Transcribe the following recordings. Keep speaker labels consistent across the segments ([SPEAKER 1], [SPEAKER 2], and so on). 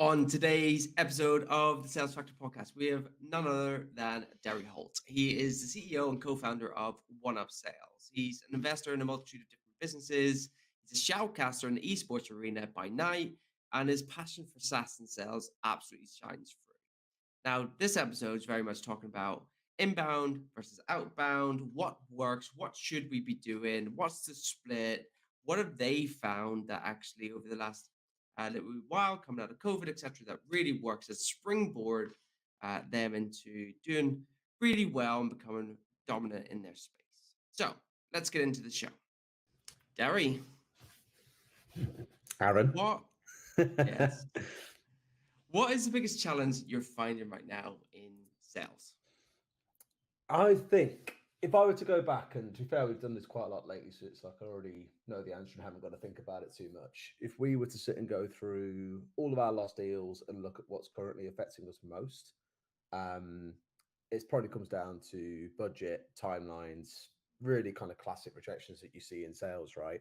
[SPEAKER 1] On today's episode of the Sales Factor podcast, we have none other than Derry Holt. He is the CEO and co-founder of One Up Sales. He's an investor in a multitude of different businesses. He's a shoutcaster in the esports arena by night, and his passion for SaaS and sales absolutely shines through. Now, this episode is very much talking about inbound versus outbound, what works, what should we be doing, what's the split, what have they found that actually over the last little while coming out of COVID, etc., that really works as a springboard them into doing really well and becoming dominant in their space. So let's get into the show. Gary,
[SPEAKER 2] Aaron.
[SPEAKER 1] what? Yes. What is the biggest challenge you're finding right now in sales?
[SPEAKER 2] I think if I were to go back, and to be fair, we've done this quite a lot lately, so it's like I already know the answer and haven't got to think about it too much. If we were to sit and go through all of our lost deals and look at what's currently affecting us most, um, it probably comes down to budget, timelines, really kind of classic rejections that you see in sales, right?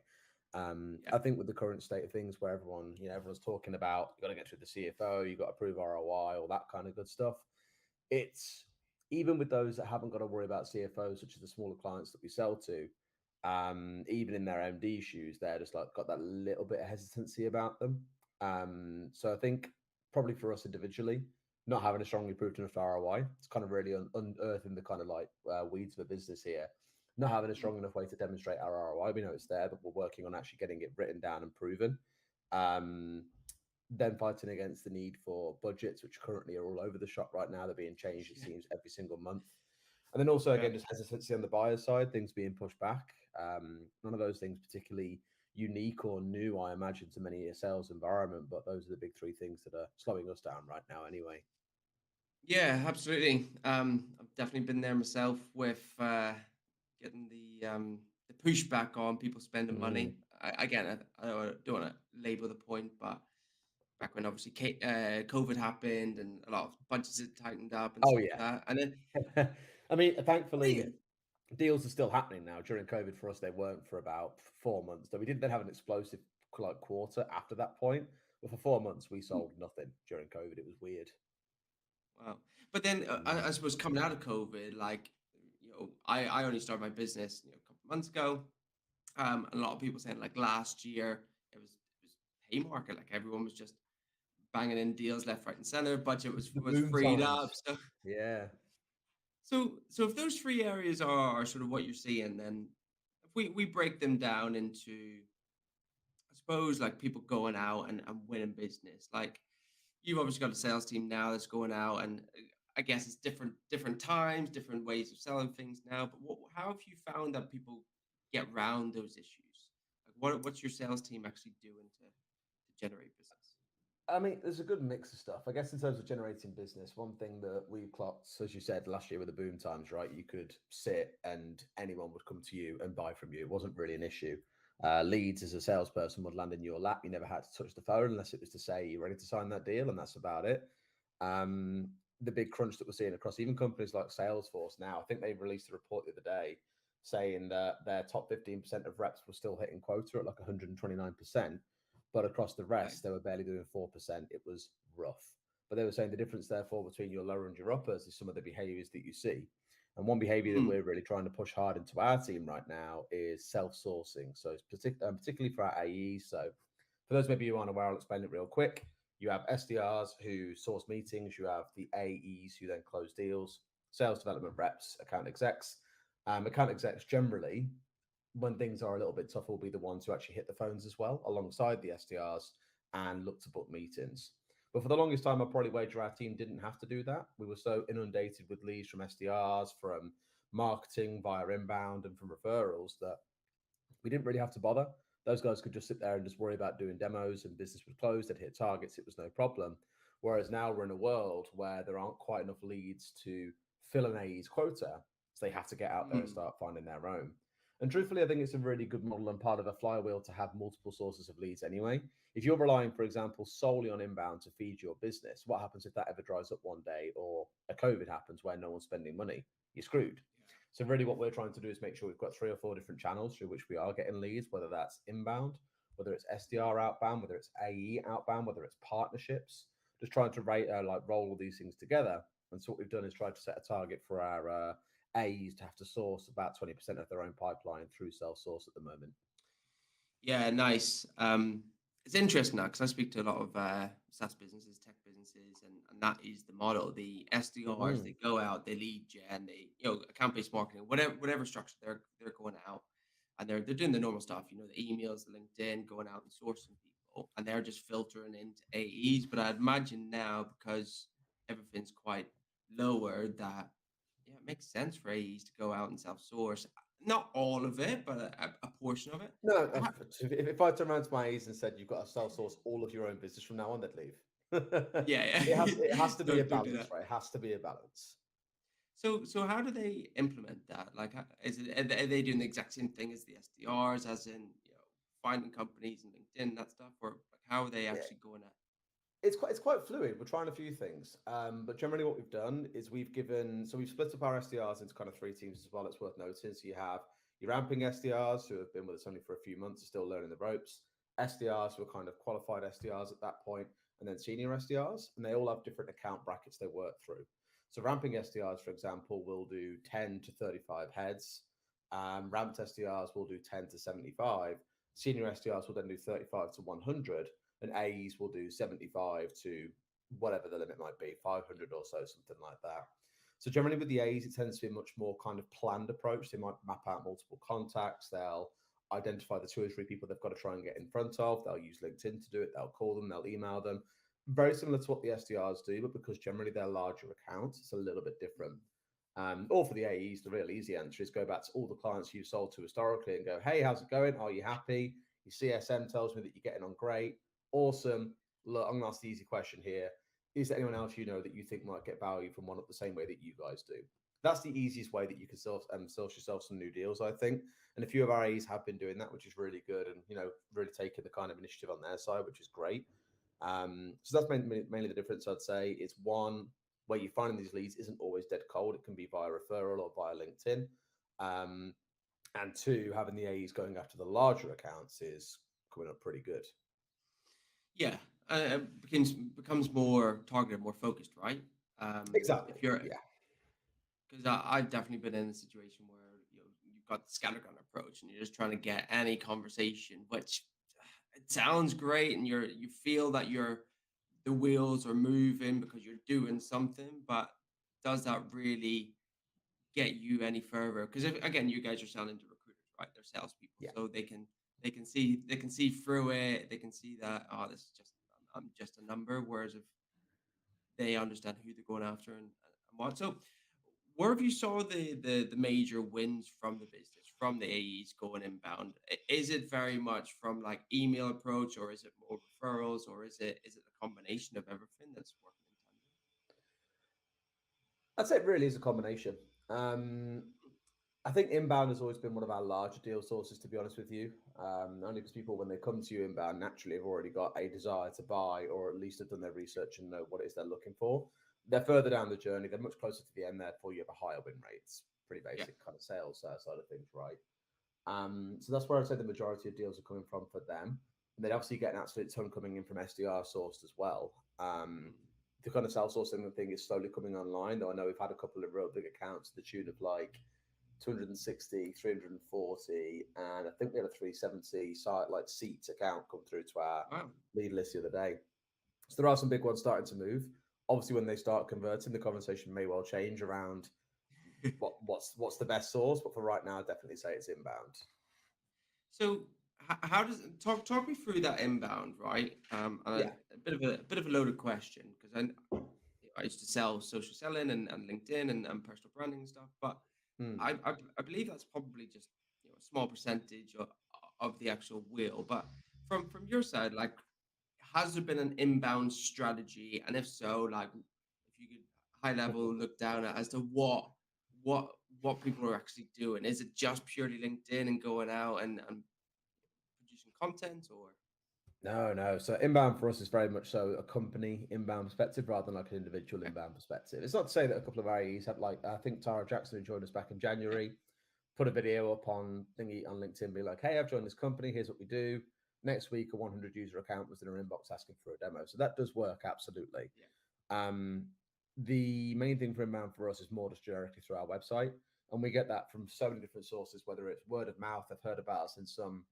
[SPEAKER 1] Yeah.
[SPEAKER 2] I think with the current state of things where everyone's talking about you got to get through the CFO, you got to prove ROI, all that kind of good stuff. It's even with those that haven't got to worry about CFOs, such as the smaller clients that we sell to, even in their MD shoes, they're just like got that little bit of hesitancy about them. So I think probably for us individually, not having a strongly proved enough ROI, it's kind of really unearthing the kind of like weeds of a business here. Not having a
[SPEAKER 1] Mhm.
[SPEAKER 2] strong enough way to demonstrate our ROI, we know it's there, but we're working on actually getting it written down and proven. Um, then fighting against the need for budgets, which currently are all over the shop right now. They're being changed, it
[SPEAKER 1] Yeah.
[SPEAKER 2] seems, every single month. And then also,
[SPEAKER 1] Yeah.
[SPEAKER 2] again, just hesitancy on the buyer side, things being pushed back. None of those things particularly unique or new, I imagine, to many a sales environment, but those are the big three things that are slowing us down right now, anyway.
[SPEAKER 1] Yeah, absolutely. I've definitely been there myself with getting the pushback on people spending
[SPEAKER 2] Mm.
[SPEAKER 1] money. I don't want to label the point, but back when obviously COVID happened and a lot of budgets had tightened up and
[SPEAKER 2] Oh,
[SPEAKER 1] stuff like
[SPEAKER 2] yeah.
[SPEAKER 1] that. And then,
[SPEAKER 2] I mean,
[SPEAKER 1] yeah,
[SPEAKER 2] thankfully, deals are still happening now. During COVID, for us, they weren't for about 4 months. So we did then have an explosive like quarter after that point. But for 4 months, we sold nothing during COVID. It was weird.
[SPEAKER 1] wow. But then
[SPEAKER 2] Mm.
[SPEAKER 1] I suppose coming out of COVID, like, I only started my business, a couple of months ago. And a lot of people saying like last year it was haymarket, like everyone was just banging in deals left, right, and center. Budget
[SPEAKER 2] It's the
[SPEAKER 1] was
[SPEAKER 2] boom
[SPEAKER 1] freed up.
[SPEAKER 2] times.
[SPEAKER 1] So
[SPEAKER 2] Yeah.
[SPEAKER 1] so if those three areas are sort of what you're seeing, then if we break them down into, I suppose, like people going out and winning business, like you've obviously got a sales team now that's going out, and I guess it's different times, different ways of selling things now. But how have you found that people get around those issues? Like, what's your sales team actually doing to generate business?
[SPEAKER 2] I mean, there's a good mix of stuff. I guess in terms of generating business, one thing that we clocked, as you said, last year with the boom times, right? You could sit and anyone would come to you and buy from you. It wasn't really an issue. Leads as a salesperson would land in your lap. You never had to touch the phone unless it was to say you're ready to sign that deal, and that's about it. Um, the big crunch that we're seeing across even companies like Salesforce now, I think they released a report the other day saying that their top 15% of reps were still hitting quota at like 129%. But across the
[SPEAKER 1] Okay.
[SPEAKER 2] rest, they were barely doing 4%. It was rough. But they were saying the difference, therefore, between your lower and your uppers is some of the behaviors that you see. And one behavior that
[SPEAKER 1] Mm,
[SPEAKER 2] we're really trying to push hard into our team right now is self-sourcing. So it's particularly for our AEs. So for those maybe who aren't aware, I'll explain it real quick. You have SDRs who source meetings. You have the AEs who then close deals, sales development reps, account execs. Account execs generally, when things are a little bit tough, will be the ones who actually hit the phones as well, alongside the SDRs, and look to book meetings. But for the longest time, I probably wager our team didn't have to do that. We were so inundated with leads from SDRs, from marketing via inbound, and from referrals that we didn't really have to bother. Those guys could just sit there and just worry about doing demos, and business was closed. They'd hit targets. It was no problem. Whereas now we're in a world where there aren't quite enough leads to fill an AE's quota. So they have to get out there and
[SPEAKER 1] mm,
[SPEAKER 2] start finding their own. And truthfully, I think it's a really good model and part of a flywheel to have multiple sources of leads anyway. If you're relying, for example, solely on inbound to feed your business, what happens if that ever dries up one day or a COVID happens where no one's spending money? You're screwed. So really what we're trying to do is make sure we've got 3 or 4 different channels through which we are getting leads, whether that's inbound, whether it's SDR outbound, whether it's AE outbound, whether it's partnerships, just trying to rate like roll all these things together. And so what we've done is tried to set a target for our A's to have to source about 20% of their own pipeline through self source at the moment.
[SPEAKER 1] Yeah, nice. It's interesting now because I speak to a lot of SaaS businesses, tech businesses, and that is the model. The SDRs,
[SPEAKER 2] Hmm.
[SPEAKER 1] they go out, they lead gen, they account-based marketing, whatever structure they're going out, and they're doing the normal stuff. The emails, the LinkedIn, going out and sourcing people, and they're just filtering into AEs. But I'd imagine now because everything's quite lower, that it makes sense for AEs to go out and self-source. Not all of it, but a portion of it.
[SPEAKER 2] No, if I turn around to my A's and said you've got to self source all of your own business from now on, they'd leave.
[SPEAKER 1] Yeah,
[SPEAKER 2] It has to be a
[SPEAKER 1] don't do
[SPEAKER 2] balance,
[SPEAKER 1] that.
[SPEAKER 2] right? It has to be a balance.
[SPEAKER 1] So how do they implement that? Like, are they doing the exact same thing as the SDRs, as in finding companies and LinkedIn that stuff, or like how are they
[SPEAKER 2] Yeah,
[SPEAKER 1] actually going at?
[SPEAKER 2] it's quite fluid. We're trying a few things, but generally what we've done is we've split up our SDRs into kind of three teams as well. It's worth noting. So you have your ramping SDRs who have been with us only for a few months, are still learning the ropes. SDRs who are kind of qualified SDRs at that point, and then senior SDRs, and they all have different account brackets they work through. So ramping SDRs, for example, will do 10 to 35 heads. Ramped SDRs will do 10 to 75. Senior SDRs will then do 35 to 100, and A's will do 75 to whatever the limit might be, 500 or so, something like that. So generally with the A's, it tends to be a much more kind of planned approach. They might map out multiple contacts. They'll identify the two or three people they've got to try and get in front of. They'll use LinkedIn to do it. They'll call them. They'll email them. Very similar to what the SDRs do, but because generally they're larger accounts, it's a little bit different. Or for the AEs, the real easy answer is go back to all the clients you've sold to historically and go, hey, how's it going? Are you happy? Your CSM tells me that you're getting on great. Awesome. Look, I'm going to ask the easy question here. Is there anyone else you know that you think might get value from one up the same way that you guys do? That's the easiest way that you can source yourself some new deals, I think. And a few of our A's have been doing that, which is really good, and really taking the kind of initiative on their side, which is great. So that's mainly the difference. I'd say it's one where you're finding these leads isn't always dead cold. It can be via referral or via LinkedIn. Um, and two, having the A's going after the larger accounts is coming up pretty good.
[SPEAKER 1] Yeah, becomes more targeted, more focused, right?
[SPEAKER 2] Exactly.
[SPEAKER 1] If you're
[SPEAKER 2] Yeah.
[SPEAKER 1] Because I've definitely been in a situation where you've got the scattergun approach and you're just trying to get any conversation, which it sounds great, and you feel that the wheels are moving because you're doing something, but does that really get you any further? Because if again, you guys are selling to recruiters, right? They're salespeople,
[SPEAKER 2] Yeah.
[SPEAKER 1] so they can see through it. They can see that, oh, this is just I'm just a number. Whereas if they understand who they're going after and what. So, where have you saw the major wins from the business, from the AEs going inbound? Is it very much from like email approach, or is it more referrals, or is it a combination of everything that's working in tandem?
[SPEAKER 2] I'd say it really is a combination. Um, I think inbound has always been one of our larger deal sources, to be honest with you. Only because people, when they come to you inbound, naturally have already got a desire to buy, or at least have done their research and know what it is they're looking for. They're further down the journey, they're much closer to the end, therefore, you have a higher win rate. It's pretty
[SPEAKER 1] Yeah.
[SPEAKER 2] basic kind of sales side of things, right? So that's where I'd say the majority of deals are coming from for them. And then obviously you get an absolute ton coming in from SDR sourced as well.
[SPEAKER 1] Mhm.
[SPEAKER 2] The kind of self-sourcing thing is slowly coming online, though I know we've had a couple of real big accounts to the tune of like 260, 340, and I think we had a 370 site like seats account come through to our
[SPEAKER 1] Wow.
[SPEAKER 2] lead list the other day. So there are some big ones starting to move. Obviously, when they start converting, the conversation may well change around what's the best source. But for right now, I'd definitely say it's inbound.
[SPEAKER 1] So how does talk me through that inbound, right? And
[SPEAKER 2] Yeah.
[SPEAKER 1] a bit of a loaded question because I used to sell social selling and LinkedIn and personal branding and stuff, but
[SPEAKER 2] Hmm.
[SPEAKER 1] I believe that's probably just a small percentage of the actual wheel. But from your side, like, has there been an inbound strategy, and if so, like, if you could high level look down at as to what what people are actually doing? Is it just purely LinkedIn and going out and producing content, or
[SPEAKER 2] No, no. So inbound for us is very much so a company inbound perspective rather than like an individual
[SPEAKER 1] okay,
[SPEAKER 2] inbound perspective. It's not to say that a couple of AEs have like I think Tara Jackson who joined us back in January put a video up on thingy on LinkedIn, be like, "Hey, I've joined this company. Here's what we do. Next week, a 100 user account was in our inbox asking for a demo. So that does work, absolutely.
[SPEAKER 1] Yeah.
[SPEAKER 2] Um, the main thing for inbound for us is more just directly through our website. And we get that from so many different sources, whether it's word of mouth, I've heard about us in some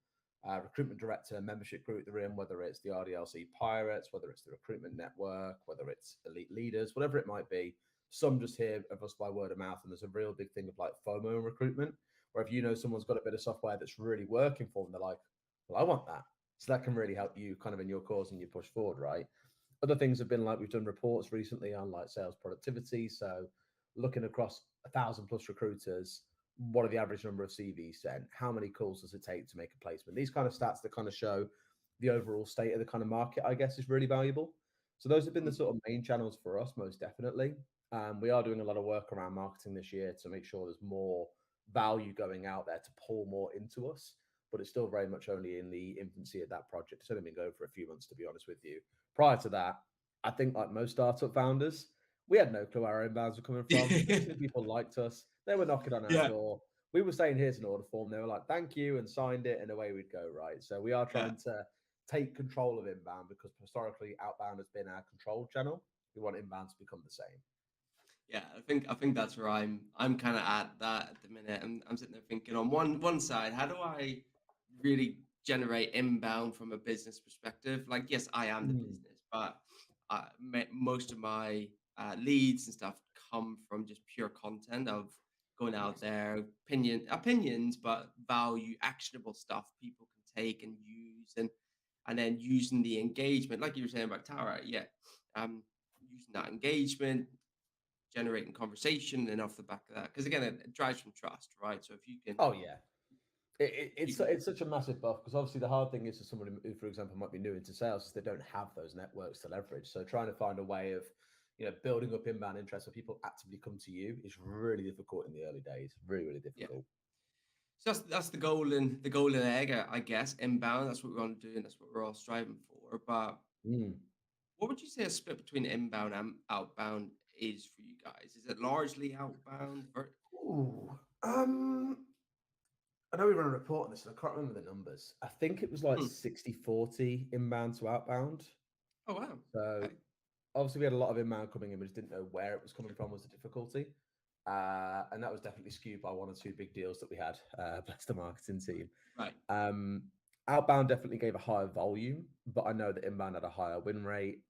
[SPEAKER 2] recruitment director membership group they're in, whether it's the RDLC Pirates, whether it's the recruitment network, whether it's elite leaders, whatever it might be. Some just hear of us by word of mouth. And there's a real big thing of like FOMO in recruitment, where if you know someone's got a bit of software that's really working for them, they're like, well, I want that. So that can really help you kind of in your cause and you push forward, right? Other things have been like we've done reports recently on like sales productivity. So looking across 1,000+ recruiters, what are the average number of CVs sent? How many calls does it take to make a placement? These kind of stats that kind of show the overall state of the kind of market, I guess, is really valuable. So those have been the
[SPEAKER 1] Mm.
[SPEAKER 2] sort of main channels for us, most definitely. We are doing a lot of work around marketing this year to make sure there's more value going out there to pull more into us, but it's still very much only in the infancy of that project. It's only been going for a few months, to be honest with you. Prior to that, I think like most startup founders, we had no clue where our inbounds were coming from. Basically, people liked us. They were knocking on our
[SPEAKER 1] Yeah.
[SPEAKER 2] door. We were saying, here's an order form. They were like, thank you, and signed it, and away we'd go, right? So we are
[SPEAKER 1] Yeah.
[SPEAKER 2] trying to take control of inbound because historically outbound has been our controlled channel. We want inbound to become the same.
[SPEAKER 1] Yeah, I think that's where I'm kind of at that at the minute. And I'm sitting there thinking on one side, how do I really generate inbound from a business perspective? Like, yes, I am the
[SPEAKER 2] Mm,
[SPEAKER 1] business, but most of my leads and stuff come from just pure content of going out
[SPEAKER 2] yes.
[SPEAKER 1] there, opinions, but value, actionable stuff people can take and use, and then using the engagement, like you were saying about Tara, yeah, using that engagement, generating conversation, and off the back of that, because again, it drives from trust, right? So if you can,
[SPEAKER 2] Oh yeah.
[SPEAKER 1] if you
[SPEAKER 2] It's
[SPEAKER 1] can,
[SPEAKER 2] it's such a massive buff because obviously the hard thing is for someone who, for example, might be new into sales is they don't have those networks to leverage. So trying to find a way of, building up inbound interest so people actively come to you is really difficult in the early days. Really, really
[SPEAKER 1] yeah.
[SPEAKER 2] difficult.
[SPEAKER 1] So that's the golden egg, I guess. Inbound. That's what we want to do, and that's what we're all striving for. But
[SPEAKER 2] Mm.
[SPEAKER 1] what would you say a split between inbound and outbound is for you guys? Is it largely outbound?
[SPEAKER 2] Ooh. I know we ran a report on this, and I can't remember the numbers. I think it was like
[SPEAKER 1] Hmm.
[SPEAKER 2] 60/40 inbound to outbound.
[SPEAKER 1] Oh wow.
[SPEAKER 2] So
[SPEAKER 1] Okay.
[SPEAKER 2] obviously we had a lot of inbound coming in, we just didn't know where it was coming from was the difficulty. And that was definitely skewed by one or two big deals that we had. Bless the marketing team.
[SPEAKER 1] Right.
[SPEAKER 2] Um, Outbound definitely gave a higher volume, but I know that inbound had a higher win rate.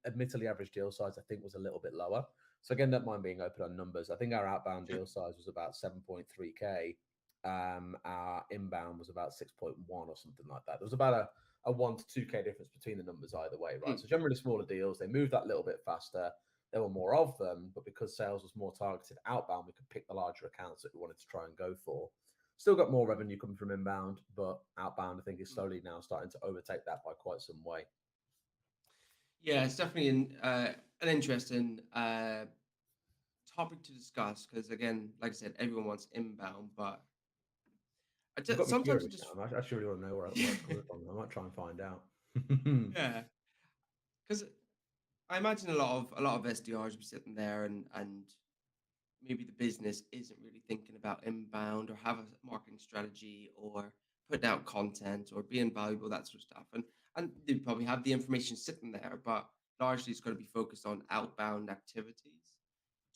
[SPEAKER 2] Admittedly, average deal size I think was a little bit lower. So again, don't mind being open on numbers. I think our outbound
[SPEAKER 1] Sure.
[SPEAKER 2] deal size was about 7.3k. Our inbound was about 6.1 or something like that. There was about a 1 to 2k difference between the numbers either way, right?
[SPEAKER 1] Hmm.
[SPEAKER 2] So generally smaller deals, they moved that little bit faster. There were more of them, but because sales was more targeted outbound, we could pick the larger accounts that we wanted to try and go for. Still got more revenue coming from inbound, but outbound, I think, is
[SPEAKER 1] Hmm.
[SPEAKER 2] slowly now starting to overtake that by quite some way.
[SPEAKER 1] Yeah, it's definitely an interesting topic to discuss because again, like I said, everyone wants inbound, but
[SPEAKER 2] You've got me
[SPEAKER 1] sometimes it
[SPEAKER 2] curious
[SPEAKER 1] just
[SPEAKER 2] now. I actually really want to know where it's coming from. I might try and find out.
[SPEAKER 1] yeah, because I imagine a lot of SDRs be sitting there and maybe the business isn't really thinking about inbound or have a marketing strategy or putting out content or being valuable, that sort of stuff. And they probably have the information sitting there, but largely it's going to be focused on outbound activities.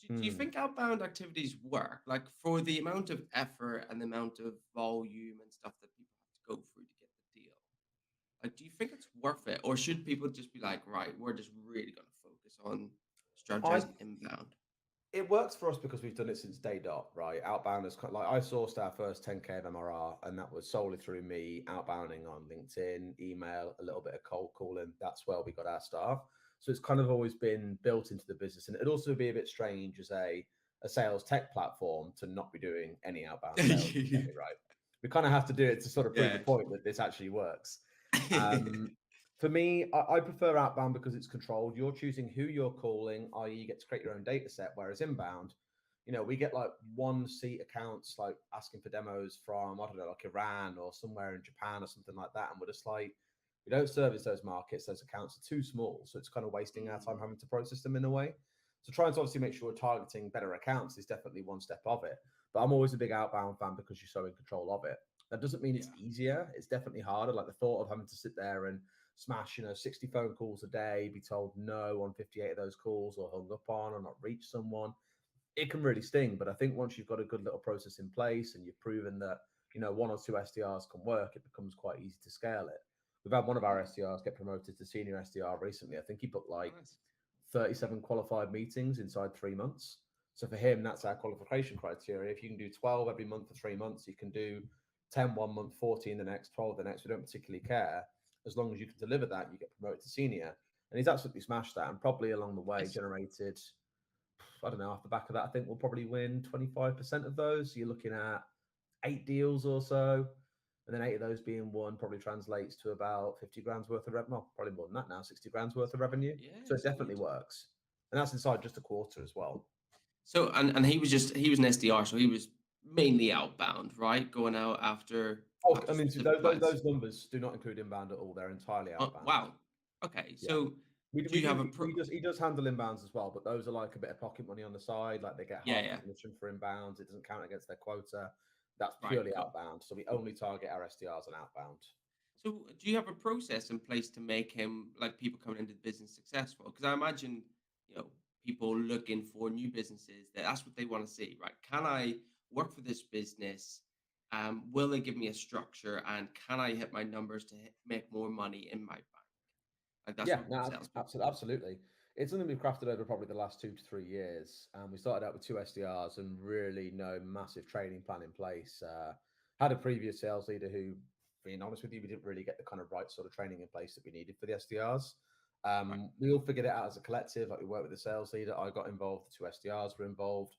[SPEAKER 1] Do you
[SPEAKER 2] Hmm.
[SPEAKER 1] think outbound activities work? Like for the amount of effort and the amount of volume and stuff that people have to go through to get the deal? Like, do you think it's worth it? Or should people just be like, right, we're just really going to focus on
[SPEAKER 2] I
[SPEAKER 1] strategizing inbound?
[SPEAKER 2] It works for us because we've done it since day dot, right? Outbound is like I sourced our first 10k of MRR, and that was solely through me outbounding on LinkedIn, email, a little bit of cold calling. That's where we got our staff. So it's kind of always been built into the business, and it'd also be a bit strange as a sales tech platform to not be doing any outbound sales. If you get me right? We kind of have to do it to sort of prove the
[SPEAKER 1] Yeah.
[SPEAKER 2] point that this actually works. Um, for me, I prefer outbound because it's controlled. You're choosing who you're calling, i.e., you get to create your own data set. Whereas inbound, we get like one seat accounts like asking for demos from, I don't know, like Iran or somewhere in Japan or something like that. And we're just like, we don't service those markets. Those accounts are too small. So it's kind of wasting our time
[SPEAKER 1] Mm,
[SPEAKER 2] having to process them in a way. So trying to obviously make sure we're targeting better accounts is definitely one step of it. But I'm always a big outbound fan because you're so in control of it. That doesn't mean it's
[SPEAKER 1] Yeah.
[SPEAKER 2] easier. It's definitely harder. Like the thought of having to sit there and smash, 60 phone calls a day, be told no on 58 of those calls, or hung up on, or not reach someone, it can really sting. But I think once you've got a good little process in place and you've proven that, one or two SDRs can work, it becomes quite easy to scale it. We've had one of our
[SPEAKER 1] Mm.
[SPEAKER 2] SDRs get promoted to senior SDR recently. I think he booked like
[SPEAKER 1] Nice.
[SPEAKER 2] 37 qualified meetings inside 3 months. So for him, that's our qualification criteria. If you can do 12 every month for 3 months, you can do 10 one month, 14 the next, 12 the next. We don't particularly care. As long as you can deliver that, you get promoted to senior. And he's absolutely smashed that, and probably along the way
[SPEAKER 1] Nice.
[SPEAKER 2] generated, I don't know, off the back of that, I think we'll probably win 25% of those. So you're looking at 8 deals or so. And then 8 of those being won probably translates to about 50 grand's worth of revenue. Well, probably more than that now, 60 grand's worth of revenue.
[SPEAKER 1] Yeah,
[SPEAKER 2] So it definitely
[SPEAKER 1] sweet.
[SPEAKER 2] works. And that's inside just a quarter as well.
[SPEAKER 1] So and he was an SDR, so he was mainly outbound, right? Going out
[SPEAKER 2] Oh, I
[SPEAKER 1] after
[SPEAKER 2] mean,
[SPEAKER 1] specific clients.
[SPEAKER 2] those numbers do not include inbound at all. They're entirely
[SPEAKER 1] Oh,
[SPEAKER 2] outbound.
[SPEAKER 1] wow. Okay.
[SPEAKER 2] Yeah.
[SPEAKER 1] So
[SPEAKER 2] We,
[SPEAKER 1] do
[SPEAKER 2] we
[SPEAKER 1] you
[SPEAKER 2] do
[SPEAKER 1] have a pro?
[SPEAKER 2] he does handle inbounds as well, but those are like a bit of pocket money on the side. Like they get
[SPEAKER 1] Yeah,
[SPEAKER 2] half the
[SPEAKER 1] yeah.
[SPEAKER 2] commission for inbounds. It doesn't count against their quota. That's
[SPEAKER 1] Right,
[SPEAKER 2] purely
[SPEAKER 1] cool.
[SPEAKER 2] outbound. So we only target our SDRs on outbound.
[SPEAKER 1] So do you have a process in place to make him like people coming into the business successful? Because I imagine, you know, people looking for new businesses that's what they want to see, right? Can I work for this business? Will they give me a structure, and can I hit my numbers to make more money in my bank? Like that's
[SPEAKER 2] Yeah,
[SPEAKER 1] what
[SPEAKER 2] no,
[SPEAKER 1] salespeople
[SPEAKER 2] absolutely,
[SPEAKER 1] want.
[SPEAKER 2] absolutely. It's something we've crafted over probably the last 2 to 3 years. We started out with two SDRs and really no massive training plan in place. Had a previous sales leader who, being honest with you, we didn't really get the kind of right sort of training in place that we needed for the SDRs.
[SPEAKER 1] Right.
[SPEAKER 2] We all figured it out as a collective. Like we worked with the sales leader, I got involved, the two SDRs were involved.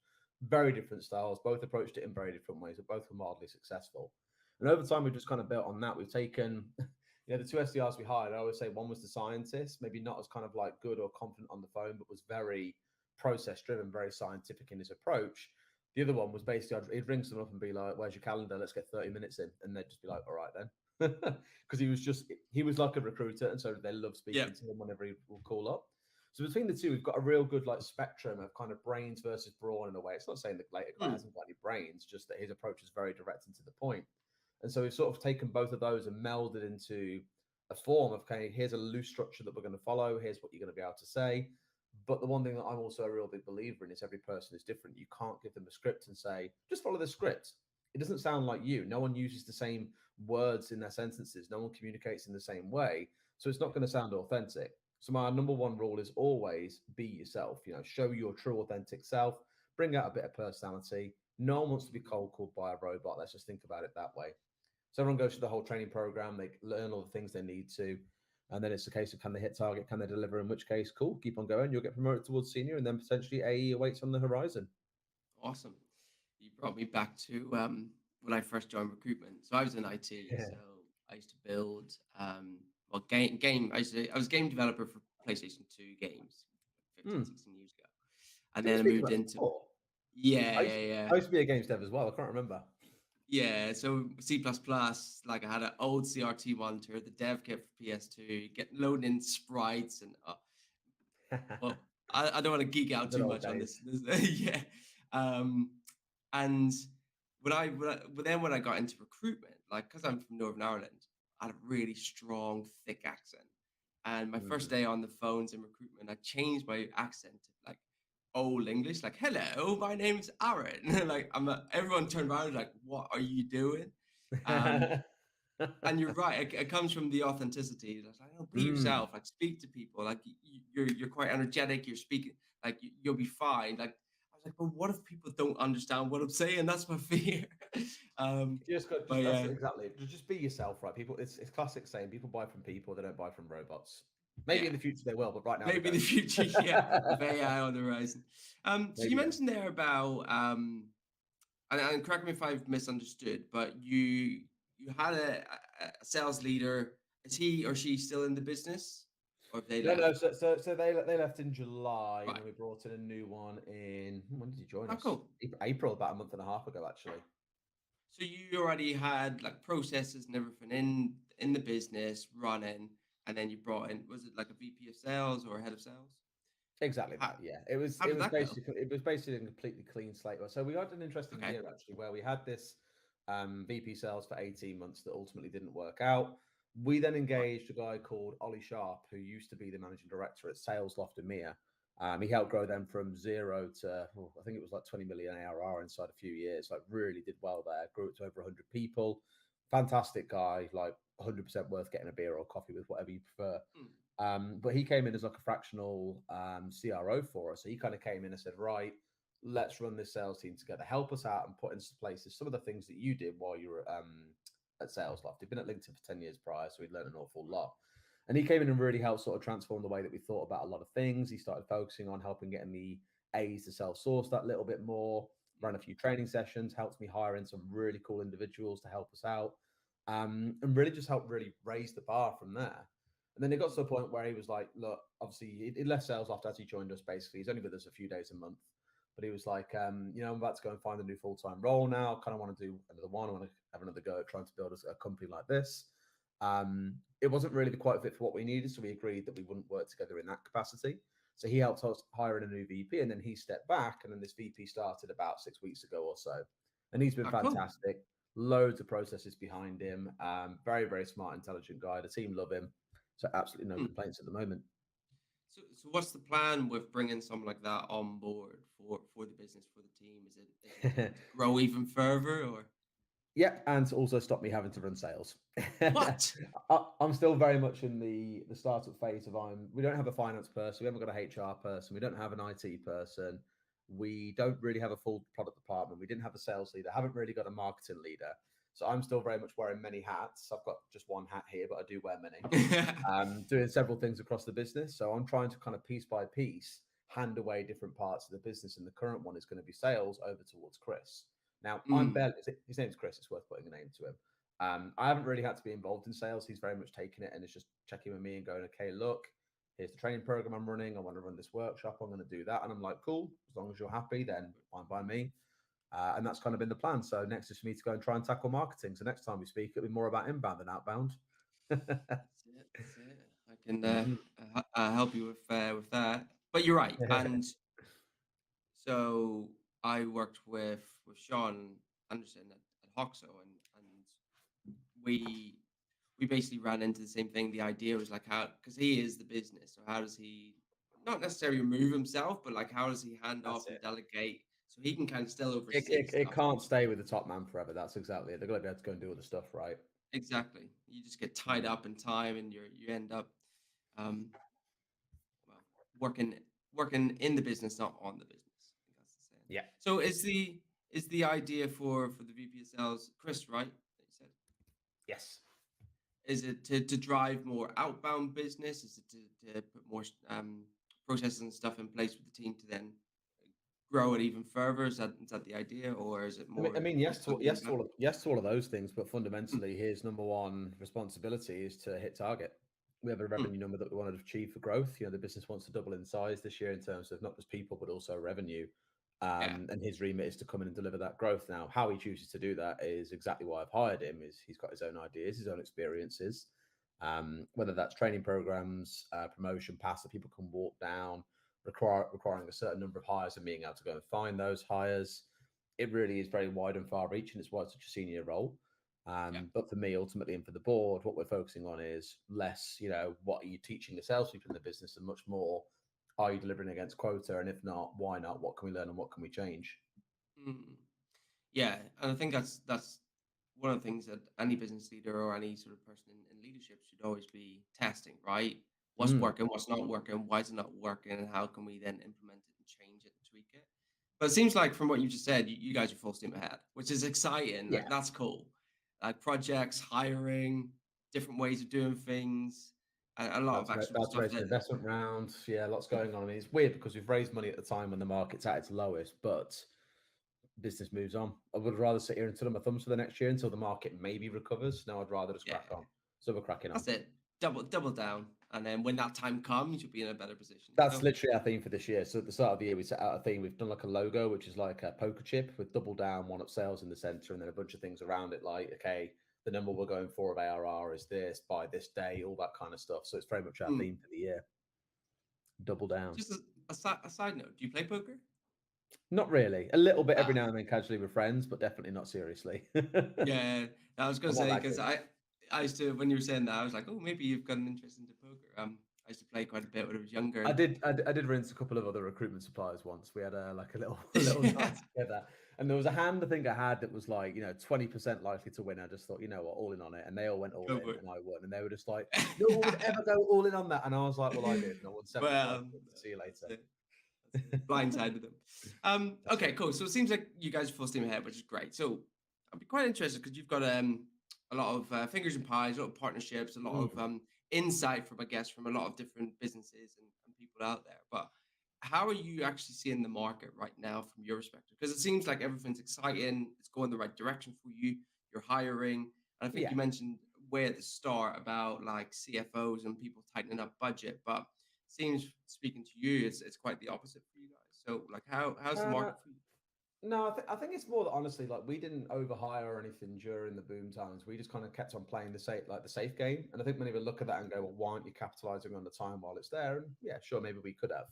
[SPEAKER 2] Very different styles, both approached it in very different ways, but both were mildly successful. And over time, we've just kind of built on that. We've taken the two SDRs we hired, I always say one was the scientist, maybe not as kind of like good or confident on the phone, but was very process driven, very scientific in his approach. The other one was basically, he'd ring someone up and be like, "Where's your calendar? Let's get 30 minutes in." And they'd just be like, "All right then." Because he was like a recruiter. And so they love
[SPEAKER 1] Yeah.
[SPEAKER 2] speaking to him whenever he will call up. So between the two, we've got a real good like spectrum of kind of brains versus brawn in a way. It's not saying the later guy
[SPEAKER 1] Hmm.
[SPEAKER 2] hasn't got any brains, just that his approach is very direct and to the point. And so we've sort of taken both of those and melded into a form of, okay, here's a loose structure that we're going to follow. Here's what you're going to be able to say. But the one thing that I'm also a real big believer in is every person is different. You can't give them a script and say, just follow the script. It doesn't sound like you. No one uses the same words in their sentences. No one communicates in the same way. So it's not going to sound authentic. So my number one rule is always be yourself. Show your true authentic self. Bring out a bit of personality. No one wants to be
[SPEAKER 1] Mhm.
[SPEAKER 2] cold called by a robot. Let's just think about it that way. So everyone goes through the whole training program. They learn all the things they need to, and then it's a case of can they hit target, can they deliver? In which case, cool, keep on going. You'll get promoted towards senior, and then potentially AE awaits on the horizon.
[SPEAKER 1] Awesome. You brought me back to when I first joined recruitment. So I was in IT,
[SPEAKER 2] Yeah.
[SPEAKER 1] so I used to build well game. I was a game developer for PlayStation 2 games 15,
[SPEAKER 2] Hmm.
[SPEAKER 1] 16 years ago. And
[SPEAKER 2] Did we
[SPEAKER 1] then I
[SPEAKER 2] speak
[SPEAKER 1] moved
[SPEAKER 2] about this
[SPEAKER 1] into
[SPEAKER 2] before?
[SPEAKER 1] yeah,
[SPEAKER 2] I used,
[SPEAKER 1] yeah, yeah.
[SPEAKER 2] I used to be a games dev as well. I can't remember.
[SPEAKER 1] Yeah, so C++, like I had an old CRT monitor, the dev kit for PS2, get loading in sprites and well, I don't want to geek
[SPEAKER 2] The
[SPEAKER 1] out
[SPEAKER 2] good
[SPEAKER 1] too
[SPEAKER 2] old
[SPEAKER 1] much on
[SPEAKER 2] days.
[SPEAKER 1] this. Yeah. Um, and but then when I got into recruitment, like because I'm from Northern Ireland, I had a really strong, thick accent. And my first
[SPEAKER 2] Mm.
[SPEAKER 1] day on the phones in recruitment, I changed my accent to like old English, like "Hello, my name's Aaron." Like everyone turned around like, "What are you doing?" Um, and you're right. It comes from the authenticity. It's like, oh, be
[SPEAKER 2] Mm.
[SPEAKER 1] yourself. Like, speak to people. Like, you're quite energetic. You're speaking. Like, you'll be fine. Like, I was like, but what if people don't understand what I'm saying? That's my fear. um,
[SPEAKER 2] You just got
[SPEAKER 1] but
[SPEAKER 2] just that's
[SPEAKER 1] yeah,
[SPEAKER 2] exactly. Just be yourself, right? People, it's classic saying people buy from people, they don't buy from robots. Maybe
[SPEAKER 1] yeah.
[SPEAKER 2] in the future they will, but right now they
[SPEAKER 1] Maybe in the
[SPEAKER 2] don't.
[SPEAKER 1] future, yeah, with AI on the horizon. So you
[SPEAKER 2] Maybe then.
[SPEAKER 1] mentioned there about, and correct me if I've misunderstood, but you had a sales leader. Is he or she still in the business, or have they
[SPEAKER 2] No, no.
[SPEAKER 1] left?
[SPEAKER 2] So they left in July, and
[SPEAKER 1] Right.
[SPEAKER 2] then we brought in a new one in when did he join
[SPEAKER 1] Oh,
[SPEAKER 2] us?
[SPEAKER 1] cool.
[SPEAKER 2] April, about a month and a half ago, actually.
[SPEAKER 1] So you already had like processes and everything in the business running, and then you brought in, was it like a VP of sales or a head of sales?
[SPEAKER 2] Exactly
[SPEAKER 1] How
[SPEAKER 2] that. Yeah, it was.
[SPEAKER 1] how
[SPEAKER 2] It
[SPEAKER 1] did
[SPEAKER 2] was
[SPEAKER 1] that go?
[SPEAKER 2] basically. It was basically a completely clean slate. So we had an interesting
[SPEAKER 1] Okay.
[SPEAKER 2] year actually, where we had this. VP sales for 18 months that ultimately didn't work out. We then
[SPEAKER 1] Right.
[SPEAKER 2] engaged a guy called Ollie Sharp, who used to be the managing director at Sales Loft EMEA. He helped grow them from zero to, I think it was like 20 million ARR inside a few years. Like, really did well there, grew it to over 100 people. Fantastic guy, like 100% worth getting a beer or coffee with, whatever you prefer.
[SPEAKER 1] Mm.
[SPEAKER 2] But he came in as like a fractional CRO for us. So he kind of came in and said, right, let's run this sales team together, help us out and put into places some of the things that you did while you were at Sales Loft. He'd been at LinkedIn for 10 years prior, so he'd learned an awful lot. And he came in and really helped sort of transform the way that we thought about a lot of things. He started focusing on helping getting the A's to self-source that little bit more, ran a few training sessions, helped me hire in some really cool individuals to help us out, and really just helped really raise the bar from there. And then it got to a point where he was like, look, obviously he left Sales Loft as he joined us, basically. He's only with us a few days a month. But he was like, I'm about to go and find a new full-time role now. Kind of want to do another one. I want to have another go at trying to build a company like this. It wasn't really the quite fit for what we needed, so we agreed that we wouldn't work together in that capacity. So he helped us hire in a new VP, and then he stepped back, and then this VP started about 6 weeks ago or so, and he's been
[SPEAKER 1] Ah, cool.
[SPEAKER 2] fantastic. Loads of processes behind him. Very, very smart, intelligent guy. The team love him, so absolutely no
[SPEAKER 1] Mm.
[SPEAKER 2] complaints at the moment.
[SPEAKER 1] So what's the plan with bringing someone like that on board for the business, for the team? Is it to grow even further, or
[SPEAKER 2] Yep, and to also stop me having to run sales.
[SPEAKER 1] what?
[SPEAKER 2] I'm still very much in the startup phase of we don't have a finance person, we haven't got a HR person, we don't have an IT person, we don't really have a full product department, we didn't have a sales leader, haven't really got a marketing leader. So I'm still very much wearing many hats. I've got just one hat here, but I do wear many. Doing several things across the business. So I'm trying to kind of piece by piece hand away different parts of the business, and the current one is going to be sales over towards Chris. Now, I'm
[SPEAKER 1] Mm.
[SPEAKER 2] barely, his name's Chris, it's worth putting a name to him. I haven't really had to be involved in sales. He's very much taken it and is just checking with me and going, okay, look, here's the training program I'm running. I want to run this workshop. I'm going to do that. And I'm like, cool, as long as you're happy, then fine by me. And that's kind of been the plan. So next is for me to go and try and tackle marketing. So next time we speak, it'll be more about inbound than outbound.
[SPEAKER 1] That's it. That's it. I can
[SPEAKER 2] Mhm.
[SPEAKER 1] help you with that. But you're right. And so I worked with Sean Anderson at Hoxo, and we basically ran into the same thing. The idea was like, how, because he is the business, so how does he not necessarily remove himself, but like how does he hand
[SPEAKER 2] That's
[SPEAKER 1] off and
[SPEAKER 2] it.
[SPEAKER 1] delegate so he can kind of still
[SPEAKER 2] It,
[SPEAKER 1] oversee
[SPEAKER 2] it. it
[SPEAKER 1] stuff?
[SPEAKER 2] can't stay with the top man forever. That's exactly it. They've got to be able to go and do other stuff, right?
[SPEAKER 1] Exactly. You just get tied
[SPEAKER 2] Mm.
[SPEAKER 1] up in time, and you end up um, well, working in the business, not on the business. I think that's the saying.
[SPEAKER 2] Yeah.
[SPEAKER 1] So is the idea for the VP of sales, Chris, right? That you said.
[SPEAKER 2] Yes.
[SPEAKER 1] Is it to drive more outbound business? Is it to put more processes and stuff in place with the team to then grow it even further? Is that the idea, or is it
[SPEAKER 2] I
[SPEAKER 1] more
[SPEAKER 2] mean,
[SPEAKER 1] just like the inbound?
[SPEAKER 2] yes to all of those things, but
[SPEAKER 1] Mm,
[SPEAKER 2] fundamentally, his number one responsibility is to hit target. We have a
[SPEAKER 1] mm,
[SPEAKER 2] revenue number that we want to achieve for growth. The business wants to double in size this year in terms of not just people, but also revenue.
[SPEAKER 1] yeah.
[SPEAKER 2] And his remit is to come in and deliver that growth. Now, how he chooses to do that is exactly why I've hired him. Is he's got his own ideas, his own experiences, whether that's training programs, promotion paths that people can walk down, requiring a certain number of hires and being able to go and find those hires. It really is very wide and far reaching. It's why it's such a senior role.
[SPEAKER 1] Yeah.
[SPEAKER 2] But for me, ultimately, and for the board, what we're focusing on is less, what are you teaching the salespeople in the business, and much more, are you delivering against quota? And if not, why not? What can we learn and what can we change?
[SPEAKER 1] Mm. Yeah, and I think that's one of the things that any business leader or any sort of person in leadership should always be testing, right? What's
[SPEAKER 2] Mm,
[SPEAKER 1] working, what's not working, why is it not working, and how can we then implement it and change it and tweak it? But it seems like from what you just said, you guys are full steam ahead, which is exciting.
[SPEAKER 2] yeah,
[SPEAKER 1] Like that's cool. Like projects, hiring, different ways of doing things, a lot of actual
[SPEAKER 2] that's
[SPEAKER 1] stuff
[SPEAKER 2] raised an
[SPEAKER 1] that.
[SPEAKER 2] investment round. Yeah, lots going on. I mean, it's weird because we've raised money at the time when the market's at its lowest, but business moves on. I would rather sit here and twiddle my thumbs for the next year until the market maybe recovers. No, I'd rather just
[SPEAKER 1] Yeah,
[SPEAKER 2] crack on. So we're cracking on.
[SPEAKER 1] that's it. Double down, and then when that time comes, you'll be in a better position.
[SPEAKER 2] That's literally our theme for this year. So at the start of the year, we set out a theme. We've done like a logo, which is like a poker chip with double down, one up sales in the center, and then a bunch of things around it, like, okay, the number we're going for of ARR is this by this day, all that kind of stuff. So it's very much our
[SPEAKER 1] Hmm.
[SPEAKER 2] theme for the year. Double down.
[SPEAKER 1] Just a side note, do you play poker?
[SPEAKER 2] Not really. A little bit every
[SPEAKER 1] Ah,
[SPEAKER 2] now and then, casually with friends, but definitely not seriously.
[SPEAKER 1] yeah, I was gonna
[SPEAKER 2] I'm not
[SPEAKER 1] say
[SPEAKER 2] that
[SPEAKER 1] because
[SPEAKER 2] good.
[SPEAKER 1] I used to when you were saying that I was like, oh, maybe you've got an interest into poker. I used to play quite a bit when I was younger,
[SPEAKER 2] I
[SPEAKER 1] and
[SPEAKER 2] did. I did rinse a couple of other recruitment suppliers once. We had a like a little a little
[SPEAKER 1] yeah,
[SPEAKER 2] night together, and there was a hand I think I had that was like 20% likely to win. I just thought, you know what, all in on it, and they all went all
[SPEAKER 1] go
[SPEAKER 2] in,
[SPEAKER 1] for
[SPEAKER 2] and I won, and they were just like, no one would
[SPEAKER 1] it.
[SPEAKER 2] ever go all in on that, and I was like, well, I did, and I won 75
[SPEAKER 1] Well,
[SPEAKER 2] quid. See you
[SPEAKER 1] that's
[SPEAKER 2] later.
[SPEAKER 1] it. That's it. Blindsided them.
[SPEAKER 2] That's
[SPEAKER 1] Okay,
[SPEAKER 2] it.
[SPEAKER 1] cool. So it seems like you guys are full steam ahead, which is great. So I'd be quite interested because you've got a lot of fingers and pies, a lot of partnerships, a lot of
[SPEAKER 2] Mm.
[SPEAKER 1] insight from, I guess, from a lot of different businesses and people out there. But how are you actually seeing the market right now from your perspective? Because it seems like everything's exciting, it's going the right direction for you. You're hiring, and I think
[SPEAKER 2] Yeah.
[SPEAKER 1] you mentioned way at the start about like CFOs and people tightening up budget, but seems speaking to you, it's quite the opposite for you guys. So like how's the
[SPEAKER 2] Uh,
[SPEAKER 1] market for you?
[SPEAKER 2] no, I think it's more that honestly, like we didn't overhire or anything during the boom times. We just kind of kept on playing the safe game. And I think many people look at that and go, well, why aren't you capitalizing on the time while it's there? And yeah, sure, maybe we could have.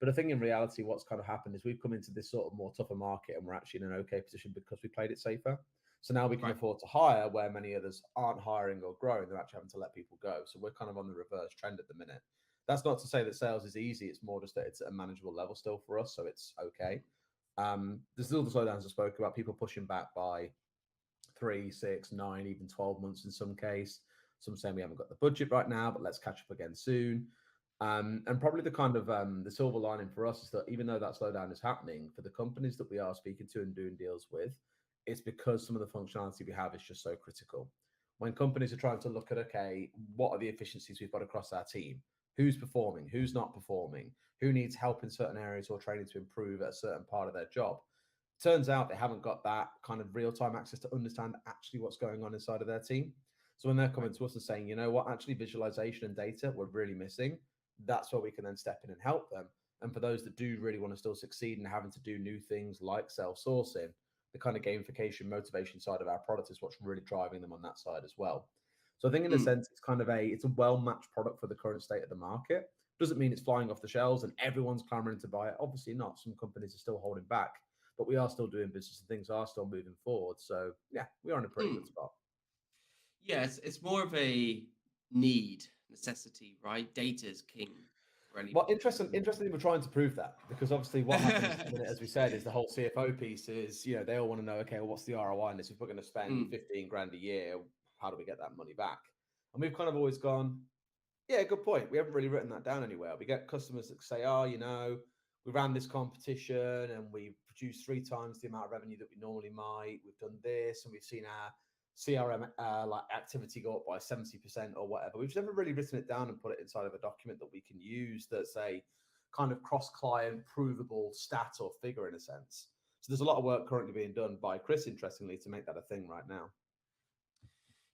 [SPEAKER 2] But I think in reality, what's kind of happened is we've come into this sort of more tougher market and we're actually in an okay position because we played it safer. So now we can
[SPEAKER 1] Right.
[SPEAKER 2] afford to hire where many others aren't hiring or growing. They're actually having to let people go. So we're kind of on the reverse trend at the minute. That's not to say that sales is easy. It's more just that it's at a manageable level still for us. So it's okay. There's still the slowdowns I spoke about, people pushing back by 3, 6, 9, even 12 months in some case. Some saying we haven't got the budget right now, but let's catch up again soon. And probably the kind of the silver lining for us is that even though that slowdown is happening, for the companies that we are speaking to and doing deals with, it's because some of the functionality we have is just so critical. When companies are trying to look at, okay, what are the efficiencies we've got across our team? Who's performing? Who's not performing? Who needs help in certain areas or training to improve at a certain part of their job? Turns out they haven't got that kind of real time access to understand actually what's going on inside of their team. So when they're
[SPEAKER 1] Right.
[SPEAKER 2] coming to us and saying, you know what, actually visualization and data we're really missing, that's where we can then step in and help them. And for those that do really want to still succeed and having to do new things like self sourcing, the kind of gamification motivation side of our product is what's really driving them on that side as well. So I think in a
[SPEAKER 1] Mm,
[SPEAKER 2] sense it's a well matched product for the current state of the market. Doesn't mean it's flying off the shelves and everyone's clamoring to buy it. Obviously not. Some companies are still holding back, but we are still doing business and things are still moving forward. So yeah, we are in a pretty good
[SPEAKER 1] mm.
[SPEAKER 2] spot.
[SPEAKER 1] Yeah, it's more of a need, necessity, right? Data is king for any
[SPEAKER 2] Well,
[SPEAKER 1] particular business.
[SPEAKER 2] interestingly, we're trying to prove that because obviously what happens at the minute, as we said, is the whole CFO piece is, they all want to know, okay, well, what's the ROI on this? If we're going to spend
[SPEAKER 1] Mm,
[SPEAKER 2] 15 grand a year, how do we get that money back? And we've kind of always gone, yeah, good point. We haven't really written that down anywhere. We get customers that say, oh, we ran this competition and we produced 3 times the amount of revenue that we normally might. We've done this and we've seen our CRM like activity go up by 70% or whatever. We've never really written it down and put it inside of a document that we can use that's a kind of cross-client provable stat or figure in a sense. So there's a lot of work currently being done by Chris, interestingly, to make that a thing right now.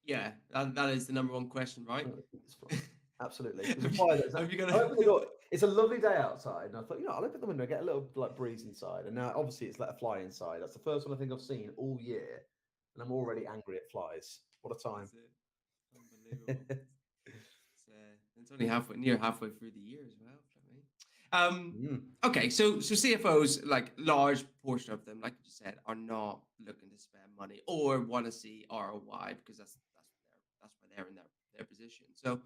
[SPEAKER 1] yeah, that is the number one question, right?
[SPEAKER 2] It's fine. Absolutely. There's a fire there.
[SPEAKER 1] Have you
[SPEAKER 2] I
[SPEAKER 1] gonna?
[SPEAKER 2] opened the door. It's a lovely day outside, and I thought, I'll open the window, get a little like breeze inside. And now, obviously, it's let a fly inside. That's the first one I think I've seen all year, and I'm already angry at flies. What a time!
[SPEAKER 1] That's it. Unbelievable. It's only near halfway through the year as well. For me.
[SPEAKER 2] Mm.
[SPEAKER 1] Okay, so CFOs, like large portion of them, like you just said, are not looking to spend money or want to see ROI because that's where they're in their position. So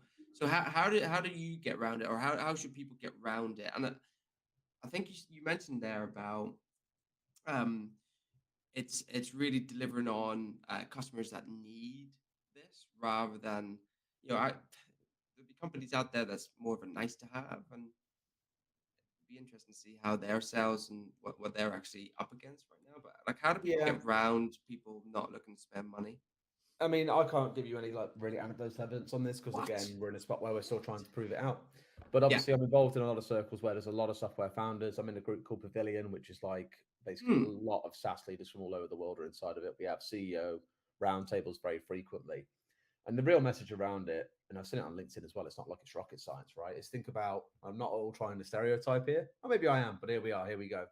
[SPEAKER 1] how do you get around it, or how should people get around it? And I think you mentioned there about um it's really delivering on customers that need this rather than there'll be companies out there that's more of a nice to have, and it'd be interesting to see how their sales and what they're actually up against right now. But like, how do people
[SPEAKER 2] Yeah,
[SPEAKER 1] get around people not looking to spend money?
[SPEAKER 2] I mean, I can't give you any like really anecdotal evidence on this because
[SPEAKER 1] What?
[SPEAKER 2] again, we're in a spot where we're still trying to prove it out. But
[SPEAKER 1] Yeah.
[SPEAKER 2] obviously, I'm involved in a lot of circles where there's a lot of software founders. I'm in a group called Pavilion, which is like basically a
[SPEAKER 1] Hmm.
[SPEAKER 2] lot of SaaS leaders from all over the world are inside of it. We have CEO roundtables very frequently. And the real message around it, and I've seen it on LinkedIn as well, it's not like it's rocket science, right? Is think about, I'm not all trying to stereotype here, or maybe I am, but here we are, here we go.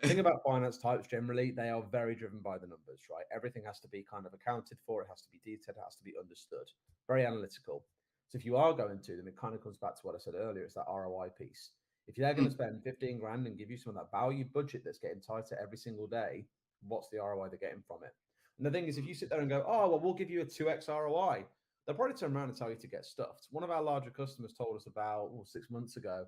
[SPEAKER 2] Thing about finance types generally, they are very driven by the numbers, right? Everything has to be kind of accounted for, it has to be detailed, it has to be understood, very analytical. So if you are going to them, it kind of comes back to what I said earlier, it's that ROI piece. If they're going to
[SPEAKER 1] Mm.
[SPEAKER 2] spend 15 grand and give you some of that value budget that's getting tighter every single day, what's the ROI they're getting from it? And the thing is, if
[SPEAKER 1] Mm.
[SPEAKER 2] you sit there and go, oh, well, we'll give you a 2x ROI, they'll probably turn around and tell you to get stuffed. One of our larger customers told us about 6 months ago,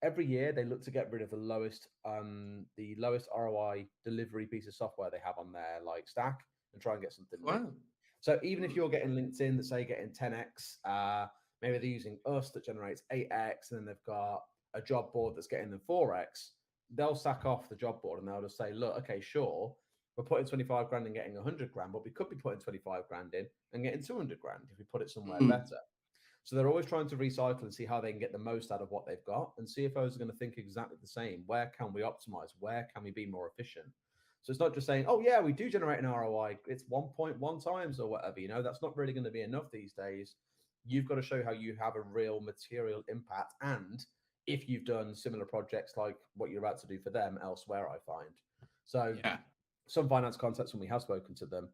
[SPEAKER 2] every year they look to get rid of the lowest ROI delivery piece of software they have on their like stack and try and get something new.
[SPEAKER 1] Wow.
[SPEAKER 2] So even if
[SPEAKER 1] Mm.
[SPEAKER 2] you're getting LinkedIn that say getting 10x, maybe they're using us that generates 8x, and then they've got a job board that's getting them 4x, they'll sack off the job board and they'll just say, look, okay, sure, we're putting 25 grand and getting 100 grand, but we could be putting 25 grand in and getting 200 grand if we put it somewhere
[SPEAKER 1] Mm.
[SPEAKER 2] better. So they're always trying to recycle and see how they can get the most out of what they've got. And CFOs are going to think exactly the same. Where can we optimize? Where can we be more efficient? So it's not just saying, oh, yeah, we do generate an ROI. It's 1.1 times or whatever. That's not really going to be enough these days. You've got to show how you have a real material impact. And if you've done similar projects like what you're about to do for them elsewhere, I find. So
[SPEAKER 1] Yeah.
[SPEAKER 2] some finance contacts, when we have spoken to them,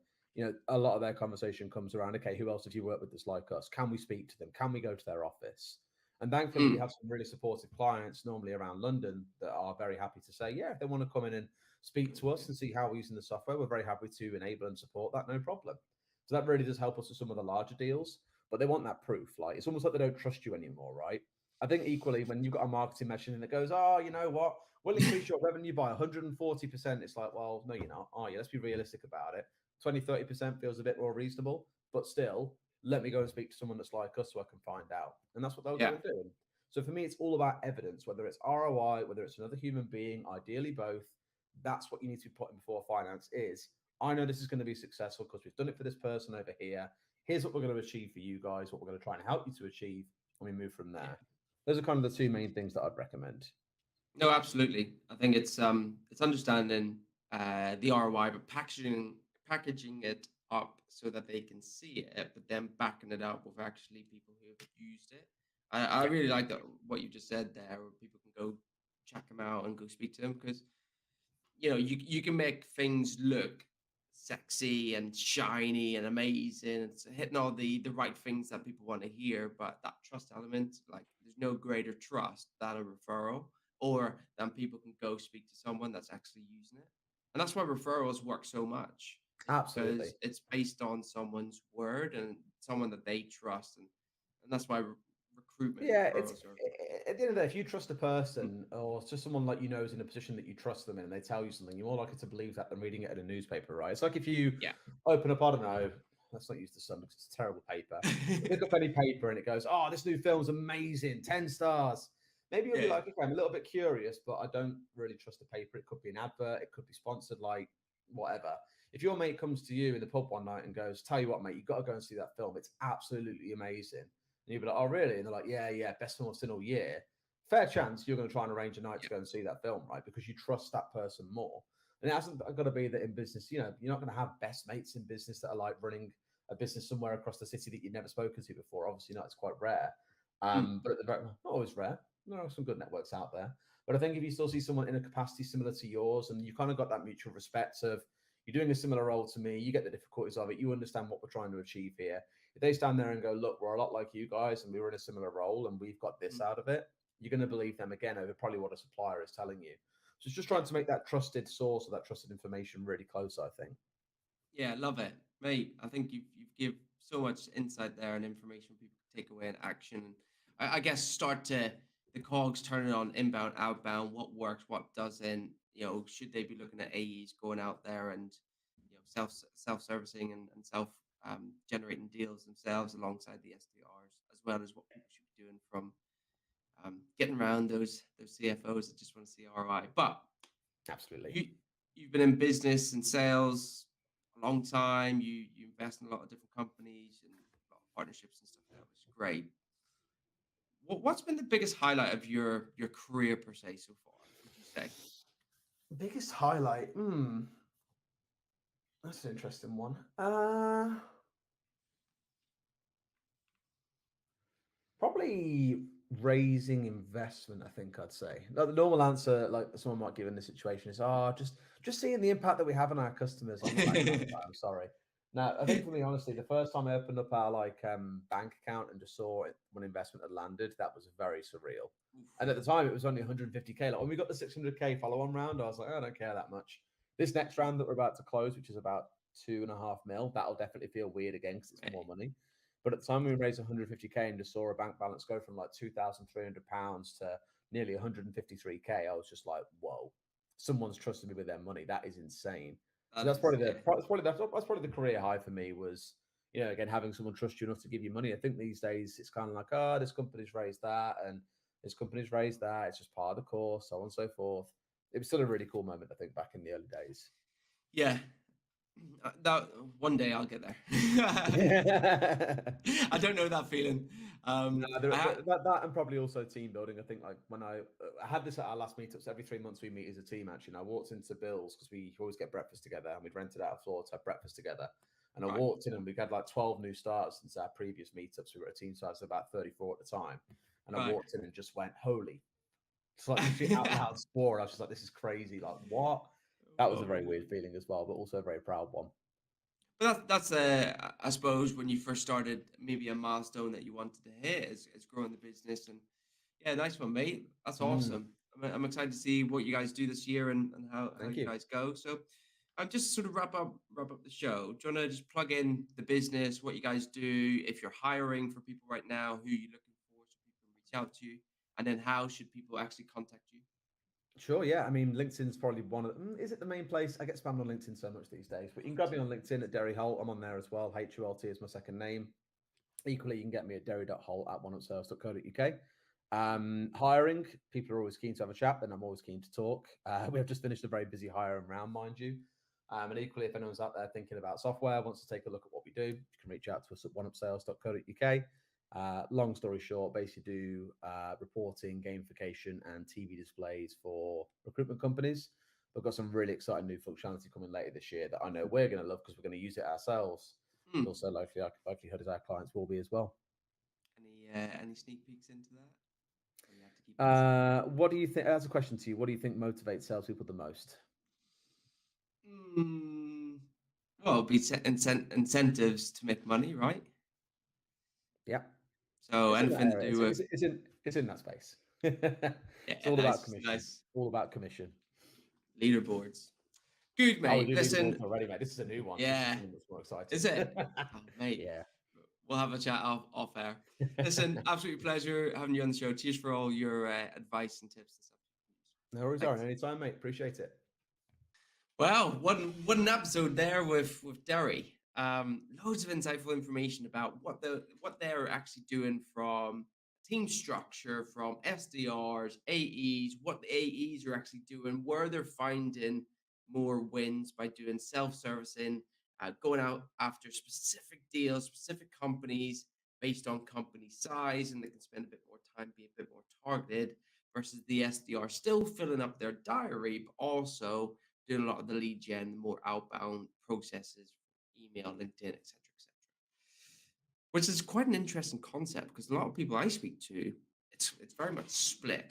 [SPEAKER 2] a lot of their conversation comes around, okay, who else have you worked with that's like us? Can we speak to them? Can we go to their office? And thankfully, we
[SPEAKER 1] Mm.
[SPEAKER 2] have some really supportive clients, normally around London, that are very happy to say, yeah, if they want to come in and speak to us and see how we're using the software, we're very happy to enable and support that, no problem. So that really does help us with some of the larger deals, but they want that proof. Like, it's almost like they don't trust you anymore, right? I think equally, when you've got a marketing machine that goes, oh, you know what? We'll increase your revenue by 140%. It's like, well, no, you're not, are you? Let's be realistic about it. 20, 30% feels a bit more reasonable, but still, let me go and speak to someone that's like us so I can find out. And that's what they'll go
[SPEAKER 1] Yeah.
[SPEAKER 2] and do. And so for me, it's all about evidence, whether it's ROI, whether it's another human being, ideally both. That's what you need to be putting before finance is, I know this is going to be successful because we've done it for this person over here. Here's what we're going to achieve for you guys, what we're going to try and help you to achieve, and we move from
[SPEAKER 1] Yeah.
[SPEAKER 2] there. Those are kind of the two main things that I'd recommend.
[SPEAKER 1] No, absolutely. I think it's understanding the ROI, but packaging it up so that they can see it, but then backing it up with actually people who have used it. I
[SPEAKER 2] Yeah,
[SPEAKER 1] really like that what you just said there, where people can go check them out and go speak to them because you can make things look sexy and shiny and amazing. It's hitting all the right things that people want to hear, but that trust element, like there's no greater trust than a referral or than people can go speak to someone that's actually using it. And that's why referrals work so much, is
[SPEAKER 2] absolutely.
[SPEAKER 1] because it's based on someone's word and someone that they trust, and that's why recruitment
[SPEAKER 2] Yeah, it's
[SPEAKER 1] referrals are.
[SPEAKER 2] at the end of the day, if you trust a
[SPEAKER 1] Mm.
[SPEAKER 2] person or it's just someone like is in a position that you trust them in and they tell you something, you're more likely to believe that than reading it in a newspaper, right? It's like if you
[SPEAKER 1] Yeah.
[SPEAKER 2] open up, I don't know, let's not use the sun because it's a terrible paper. Pick up any paper and it goes, oh, this new film's amazing, 10 stars. Maybe you'll be
[SPEAKER 1] Yeah.
[SPEAKER 2] like, okay, I'm a little bit curious, but I don't really trust the paper. It could be an advert, it could be sponsored, like whatever. If your mate comes to you in the pub one night and goes, tell you what, mate, you've got to go and see that film. It's absolutely amazing. And you'd be like, oh, really? And they're like, yeah, yeah, best film I've seen all year. Fair chance you're going to try and arrange a night to
[SPEAKER 1] Yeah.
[SPEAKER 2] go and see that film, right? Because you trust that person more. And it hasn't got to be that in business, you're not going to have best mates in business that are like running a business somewhere across the city that you've never spoken to before. Obviously, not. It's quite rare.
[SPEAKER 1] Mm.
[SPEAKER 2] But at the very, not always rare. There are some good networks out there. But I think if you still see someone in a capacity similar to yours and you kind of got that mutual respect of you're doing a similar role to me, you get the difficulties of it, you understand what we're trying to achieve here. If they stand there and go, look, we're a lot like you guys and we were in a similar role and we've got this
[SPEAKER 1] Mm.
[SPEAKER 2] out of it, you're going to believe them again over probably what a supplier is telling you. So it's just
[SPEAKER 1] Yeah.
[SPEAKER 2] trying to make that trusted source or that trusted information really close, I think.
[SPEAKER 1] Yeah, love it, mate. I think you've give so much insight there and information people can take away in action. I guess start to the cogs turning on inbound, outbound. What works, what doesn't. Should they be looking at AEs going out there and self servicing and self generating deals themselves alongside the SDRs, as well as what people should be doing from getting around those CFOs that just want to see ROI. But
[SPEAKER 2] Absolutely.
[SPEAKER 1] you you've been in business and sales a long time. You invest in a lot of different companies and a lot of partnerships and stuff like that, which is great. What's been the biggest highlight of your career per se so far? Would you say?
[SPEAKER 2] Biggest highlight? That's an interesting one. Probably raising investment, I think I'd say. Like the normal answer, like someone might give in this situation, is just seeing the impact that we have on our customers. I'm not that kind of guy, I'm sorry. Now, I think for me, honestly, the first time I opened up our bank account and just saw it when investment had landed, that was very surreal.
[SPEAKER 1] Oof.
[SPEAKER 2] And at the time, it was only 150K. Like when we got the 600K follow-on round, I was like, "Oh, I don't care that much. This next round that we're about to close, which is about 2.5 mil, that'll definitely feel weird again because it's more
[SPEAKER 1] Right.
[SPEAKER 2] money. But at the time we raised 150K and just saw a bank balance go from like £2,300 to nearly 153K, I was just like, whoa, someone's trusted me with their money. That is insane. So
[SPEAKER 1] That
[SPEAKER 2] that's
[SPEAKER 1] is,
[SPEAKER 2] probably
[SPEAKER 1] yeah.
[SPEAKER 2] that's probably the career high for me was, again, having someone trust you enough to give you money. I think these days it's kind of like, oh, this company's raised that and this company's raised that. It's just part of the course, so on and so forth. It was still a really cool moment, I think, back in the early days.
[SPEAKER 1] Yeah. That one day I'll get there. I don't know that feeling.
[SPEAKER 2] No,
[SPEAKER 1] I
[SPEAKER 2] that and probably also team building. I think like when I had this at our last meetups, every 3 months we meet as a team. Actually, and I walked into Bill's because we always get breakfast together, and we'd rented out a floor to have breakfast together. And I
[SPEAKER 1] right,
[SPEAKER 2] walked in, and we had like 12 new starters since our previous meetups. We were a team size of about 34 at the time, and I
[SPEAKER 1] right.
[SPEAKER 2] walked in and just went, "Holy!" It's like literally out loud swore. I was just like, "This is crazy!" Like what? That was a
[SPEAKER 1] Whoa.
[SPEAKER 2] very weird feeling as well, but also a very proud one.
[SPEAKER 1] But that's I suppose when you first started, maybe a milestone that you wanted to hit is growing the business. And yeah, nice one, mate. That's
[SPEAKER 2] Mm,
[SPEAKER 1] awesome. I'm excited to see what you guys do this year and how
[SPEAKER 2] thank
[SPEAKER 1] you
[SPEAKER 2] you.
[SPEAKER 1] guys go. So I'll just sort of wrap up the show. Do you want to just plug in the business, what you guys do, if you're hiring for people right now, who you're looking for, so people can reach out to you, and then how should people actually contact you?
[SPEAKER 2] Sure, yeah. I mean, LinkedIn's probably one of is it the main place? I get spammed on LinkedIn so much these days, but you can grab me on LinkedIn at Derry Holt. I'm on there as well. HULT is my second name. Equally, you can get me at derry.holt at oneupsales.co.uk. Hiring, people are always keen to have a chat, and I'm always keen to talk. We have just finished a very busy hiring round, mind you. And equally, if anyone's out there thinking about software, wants to take a look at what we do, you can reach out to us at oneupsales.co.uk. Long story short, basically do reporting, gamification, and TV displays for recruitment companies. We've got some really exciting new functionality coming later this year that I know we're going to love because we're going to use it ourselves, and
[SPEAKER 1] Hmm.
[SPEAKER 2] also likelihood is our clients will be as well.
[SPEAKER 1] Any sneak peeks into that? Or you have to keep it a secret?
[SPEAKER 2] What do you think? That's a question to you. What do you think motivates salespeople the most?
[SPEAKER 1] Hmm. Well, it'd be incentives to make money, right?
[SPEAKER 2] Yeah,
[SPEAKER 1] So
[SPEAKER 2] it's in that
[SPEAKER 1] anything to
[SPEAKER 2] area.
[SPEAKER 1] do with
[SPEAKER 2] It's in that space. It's
[SPEAKER 1] yeah,
[SPEAKER 2] all about
[SPEAKER 1] nice,
[SPEAKER 2] commission.
[SPEAKER 1] nice
[SPEAKER 2] All about commission.
[SPEAKER 1] leaderboards. Good,
[SPEAKER 2] Oh, we
[SPEAKER 1] mate.
[SPEAKER 2] do leaderboards
[SPEAKER 1] Listen,
[SPEAKER 2] already, mate. This is a new one. This is
[SPEAKER 1] yeah,
[SPEAKER 2] something that's more exciting.
[SPEAKER 1] is it? Oh, mate,
[SPEAKER 2] Yeah.
[SPEAKER 1] we'll have a chat off air. Listen, absolute pleasure having you on the show. Cheers for all your advice and tips and stuff.
[SPEAKER 2] No worries, Aaron.
[SPEAKER 1] Thanks.
[SPEAKER 2] Anytime, mate. Appreciate it.
[SPEAKER 1] Well, what an episode there with Derry. Loads of insightful information about what they're actually doing from team structure, from SDRs, AEs, what the AEs are actually doing, where they're finding more wins by doing self-servicing, going out after specific deals, specific companies based on company size, and they can spend a bit more time, be a bit more targeted versus the SDR still filling up their diary, but also doing a lot of the lead gen, the more outbound processes, email, LinkedIn, etc., which is quite an interesting concept because a lot of people I speak to, it's very much split.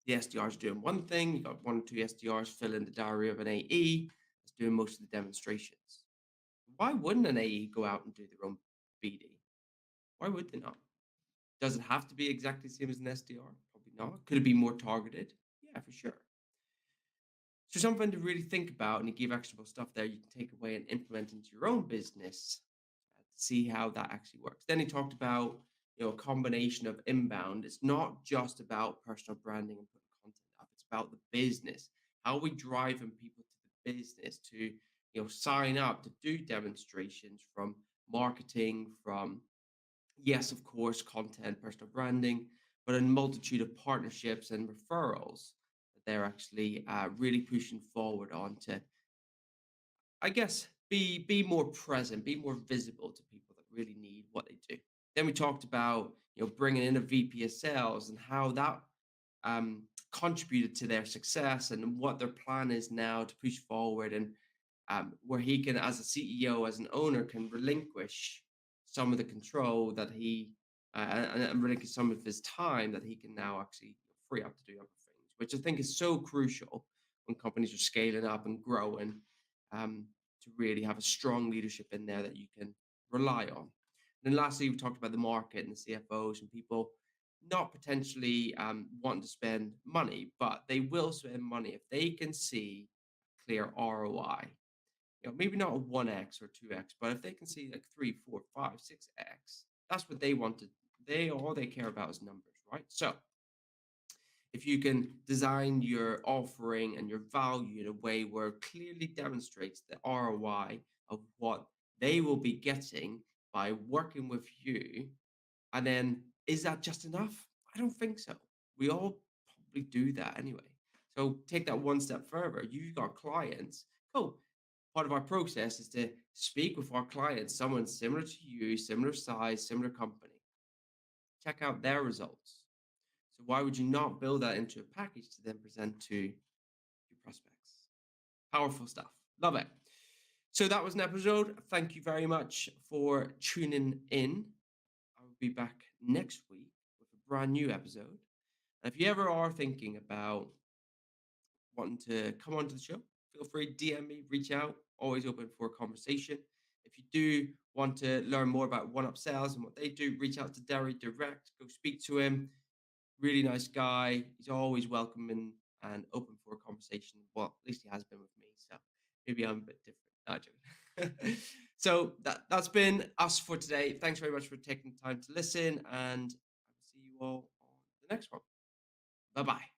[SPEAKER 1] The SDRs are doing one thing, you got one or two SDRs filling the diary of an AE that's doing most of the demonstrations. Why wouldn't an AE go out and do their own BD? Why would they not? Does it have to be exactly the same as an SDR? Probably not. Could it be more targeted? Yeah, for sure. So something to really think about, and you give actionable stuff there you can take away and implement into your own business to see how that actually works. Then he talked about a combination of inbound. It's not just about personal branding and putting content up. It's about the business. How are we driving people to the business to sign up to do demonstrations from marketing, from yes, of course, content, personal branding, but a multitude of partnerships and referrals that they're actually really pushing forward on to, I guess, be more present, be more visible to people that really need what they do. Then we talked about bringing in a VP of sales and how that contributed to their success and what their plan is now to push forward and where he can, as a CEO, as an owner, can relinquish some of the control that he and relinquish some of his time that he can now actually free up to do other things, which I think is so crucial when companies are scaling up and growing to really have a strong leadership in there that you can rely on. And then lastly, we talked about the market and the CFOs and people. not potentially wanting to spend money, but they will spend money if they can see clear ROI. Maybe not a 1x or 2x, but if they can see like 3, 4, 5, 6x, that's what they want to. They all they care about is numbers, right? So if you can design your offering and your value in a way where it clearly demonstrates the ROI of what they will be getting by working with you, and then is that just enough? I don't think so. We all probably do that anyway. So take that one step further. You've got clients. Cool. Part of our process is to speak with our clients, someone similar to you, similar size, similar company. Check out their results. So why would you not build that into a package to then present to your prospects? Powerful stuff. Love it. So that was an episode. Thank you very much for tuning in. I will be back next week with a brand new episode. And if you ever are thinking about wanting to come onto the show, feel free, DM me, reach out, always open for a conversation. If you do want to learn more about One Up Sales and what they do, reach out to Derry direct, go speak to him. Really nice guy. He's always welcoming and open for a conversation. Well, at least he has been with me. So maybe I'm a bit different. No, I'm joking. So that's been us for today. Thanks very much for taking the time to listen, and I will see you all on the next one. Bye bye.